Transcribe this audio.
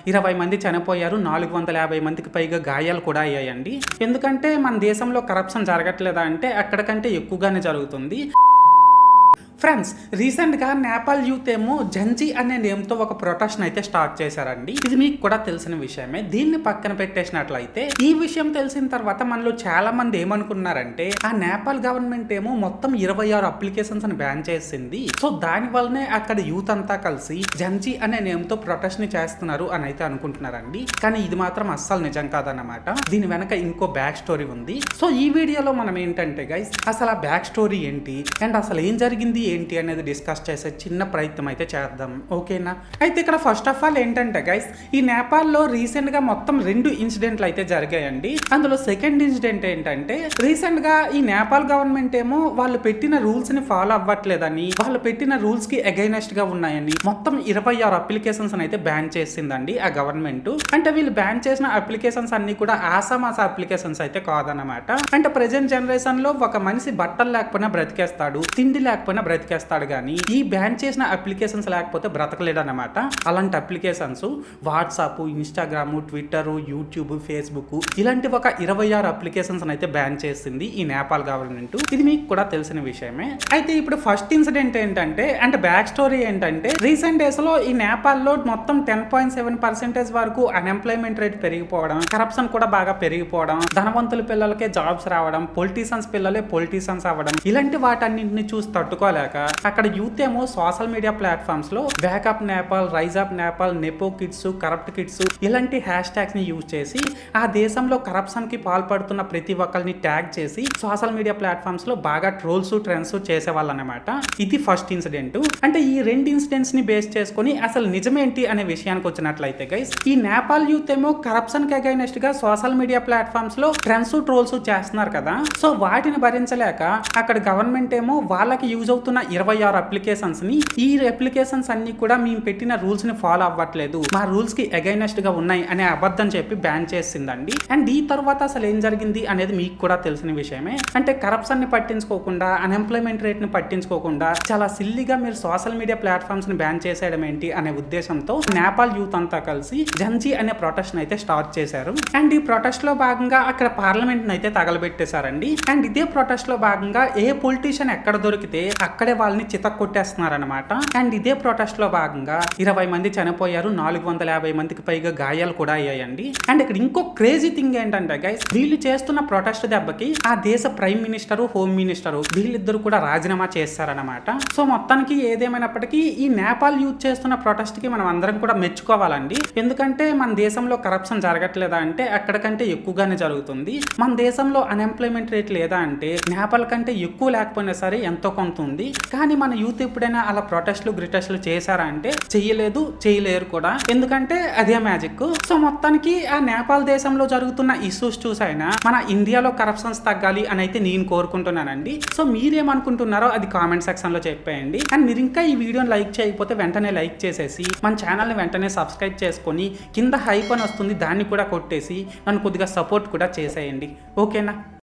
20 మంది చనిపోయారు, 450 మందికి పైగా గాయాలు కూడా అయ్యాయండి. ఎందుకంటే మన దేశంలో కరప్షన్ జరగట్లేదా అంటే అక్కడికంటే ఎక్కువగానే జరుగుతుంది. ఫ్రెండ్స్, రీసెంట్గా నేపాల్ యూత్ ఏమో జంజీ అనే నేమ్తో ఒక ప్రొటెస్ట్ అయితే స్టార్ట్ చేశారండి. ఇది మీకు కూడా తెలిసిన విషయమే. దీన్ని పక్కన పెట్టేసినట్లయితే ఈ విషయం తెలిసిన తర్వాత మనలో చాలా మంది ఏమనుకున్నారంటే ఆ నేపాల్ గవర్నమెంట్ ఏమో మొత్తం 26 అప్లికేషన్స్ అని బ్యాన్ చేసింది. సో దాని వల్లనే అక్కడ యూత్ అంతా కలిసి జంజీ అనే నేమ్తో ప్రొటెస్ట్ ని చేస్తున్నారు అని అయితే అనుకుంటున్నారండి. కానీ ఇది మాత్రం అస్సలు నిజం కాదన్నమాట. దీని వెనక ఇంకో బ్యాక్ స్టోరీ ఉంది. సో ఈ వీడియోలో మనం ఏంటంటే గైస్, అసలు ఆ బ్యాక్ స్టోరీ ఏంటి అండ్ అసలు ఏం జరిగింది ఏంటి అనేది డిస్కస్ చేసే చిన్న ప్రయత్నం అయితే చేద్దాం, ఓకేనా? అయితే ఇక్కడ ఫస్ట్ ఆఫ్ ఆల్ ఏంటంటే గైస్, ఈ నేపాల్లో రీసెంట్ గా మొత్తం 2 ఇన్సిడెంట్లు అయితే జరిగాయండి. అందులో సెకండ్ ఇన్సిడెంట్ ఏంటంటే రీసెంట్ గా ఈ నేపాల్ గవర్నమెంట్ ఏమో వాళ్ళు పెట్టిన రూల్స్ ని ఫాలో అవ్వట్లేదని, వాళ్ళు పెట్టిన రూల్స్ కి అగైనెస్ట్ గా ఉన్నాయని మొత్తం 26 అప్లికేషన్స్ అయితే బ్యాన్ చేసిందండి ఆ గవర్నమెంట్. అంటే వీళ్ళు బ్యాన్ చేసిన అప్లికేషన్స్ అన్ని కూడా ఆసామాస అప్లికేషన్స్ అయితే కాదన్నమాట. అంటే ప్రెజెంట్ జనరేషన్ లో ఒక మనిషి బట్టలు లేకపోయినా బ్రతికేస్తాడు, తిండి లేకపోయినా బ్రతికేస్తాడు, కానీ ఈ బ్యాన్ చేసిన అప్లికేషన్స్ లేకపోతే బ్రతకలేడు అన్నమాట. అలాంటి applications WhatsApp, Instagram, Twitter, YouTube, Facebook ఇలాంటి ఒక 26 అప్లికేషన్స్ అయితే బ్యాన్ చేసింది ఈ నేపాల్ గవర్నమెంట్. ఇది మీకు కూడా తెలిసిన విషయమే. అయితే ఇప్పుడు ఫస్ట్ ఇన్సిడెంట్ ఏంటంటే, అంటే బ్యాక్ స్టోరీ ఏంటంటే, రీసెంట్ డేస్ లో ఈ నేపాల్ లో మొత్తం 10.7% వరకు అన్ఎంప్లాయ్మెంట్ రేట్ పెరిగిపోవడం, కరప్షన్ కూడా బాగా పెరిగిపోవడం, ధనవంతుల పిల్లలకే జాబ్స్ రావడం, పొలిటీషియన్స్ పిల్లలే పొలిటీషియన్స్ అవ్వడం, ఇలాంటి వాటన్నింటిని చూసి తట్టుకోలేక అక్కడ యూత్ ఏమో సోషల్ మీడియా ప్లాట్ఫామ్స్ లో backup Nepal, rise up Nepal, nepo kids, corrupt kids ఇలాంటి హ్యాష్ ట్యాగ్స్ ని యూజ్ చేసి ఆ దేశంలో కరప్షన్ కి పాల్పడుతున్న ప్రతి ఒక్కరిని ట్యాగ్ చేసి సోషల్ మీడియా ప్లాట్ఫామ్స్ లో బాగా ట్రోల్స్, ట్రెండ్స్ చేసేవాళ్ళు అనమాట. ఇది ఫస్ట్ ఇన్సిడెంట్. అంటే ఈ 2 ఇన్సిడెంట్స్ ని బేస్ చేసుకుని అసలు నిజమేంటి అనే విషయానికి వచ్చినట్లయితే గైస్, ఈ నేపాల్ యూత్ ఏమో కరప్షన్ కి అగైనెస్ట్ గా సోషల్ మీడియా ప్లాట్ఫామ్స్ లో ట్రెండ్స్, ట్రోల్స్ చేస్తున్నారు కదా. సో వాటిని భరించలేక అక్కడ గవర్నమెంట్ ఏమో వాళ్ళకి యూజ్ అవుతున్న 26 అప్లికేషన్స్ ని, ఈ అప్లికేషన్స్ అన్ని కూడా మేము పెట్టిన రూల్స్ ని ఫాలో అవ్వట్లేదు, మా రూల్స్ కి అగైనెస్ట్ గా ఉన్నాయి అనే అబద్ధం చెప్పి బ్యాన్ చేసిందండి. అండ్ ఈ తర్వాత అసలు ఏం జరిగింది అనేది మీకు కూడా తెలిసిన విషయమే. అంటే కరప్షన్ ని పట్టించుకోకుండా, అన్ఎంప్లాయ్మెంట్ రేట్ ని పట్టించుకోకుండా చాలా సిల్లీగా మీరు సోషల్ మీడియా ప్లాట్ఫామ్స్ ని బ్యాన్ చేసేయడం ఏంటి అనే ఉద్దేశంతో నేపాల్ యూత్ అంతా కలిసి జంజీ అనే ప్రొటెస్ట్ అయితే స్టార్ట్ చేశారు. అండ్ ఈ ప్రొటెస్ట్ లో భాగంగా అక్కడ పార్లమెంట్ అయితే తగలబెట్టేశారండి. అండ్ ఇదే ప్రొటెస్ట్ లో భాగంగా ఏ పొలిటీషియన్ ఎక్కడ దొరికితే అక్కడే వాళ్ళని చితక్కొట్టేస్తున్నారనమాట. అండ్ ఇదే ప్రొటెస్ట్ లో భాగంగా 20 మంది చనిపోయారు, 450 మందికి పైగా గాయాలు కూడా అయ్యాయండి. అండ్ ఇక్కడ ఇంకో క్రేజీ థింగ్ ఏంటంటే గైస్, వీళ్ళు చేస్తున్న ప్రొటెస్ట్ దెబ్బకి ఆ దేశ ప్రైమ్ మినిస్టర్, హోమ్ మినిస్టర్ వీళ్ళిద్దరు కూడా రాజీనామా చేస్తారనమాట. సో మొత్తానికి ఏదేమైనప్పటికీ ఈ నేపాల్ యూత్ చేస్తున్న ప్రొటెస్ట్ కి మనం అందరం కూడా మెచ్చుకోవాలండి. ఎందుకంటే మన దేశంలో కరప్షన్ జరగట్లేదా అంటే అక్కడికంటే ఎక్కువగానే జరుగుతుంది. మన దేశంలో అన్ఎంప్లాయ్మెంట్ రేట్ లేదా అంటే నేపాల్ కంటే ఎక్కువ లేకపోయినా సరే ఎంతో కొంత ఉంది. కానీ మన యూత్ ఎప్పుడైనా అలా ప్రొటెస్ట్లు, గ్రిటెస్ట్లు చేశారా అంటే చెయ్యలేదు, చేయలేరు కూడా. ఎందుకంటే అదే మ్యాజిక్. సో మొత్తానికి ఆ నేపాల్ దేశంలో జరుగుతున్న ఇష్యూస్ చూసైనా మన ఇండియాలో కరప్షన్స్ తగ్గాలి అని అయితే నేను కోరుకుంటున్నానండి. సో మీరేమనుకుంటున్నారో అది కామెంట్ సెక్షన్ లో చెప్పేయండి. అండ్ మీరు ఇంకా ఈ వీడియోని లైక్ చేయకపోతే వెంటనే లైక్ చేసేసి మన ఛానల్ని వెంటనే సబ్స్క్రైబ్ చేసుకొని కింద హైప్ అని వస్తుంది దాన్ని కూడా కొట్టేసి నన్ను కొద్దిగా సపోర్ట్ కూడా చేసేయండి, ఓకేనా?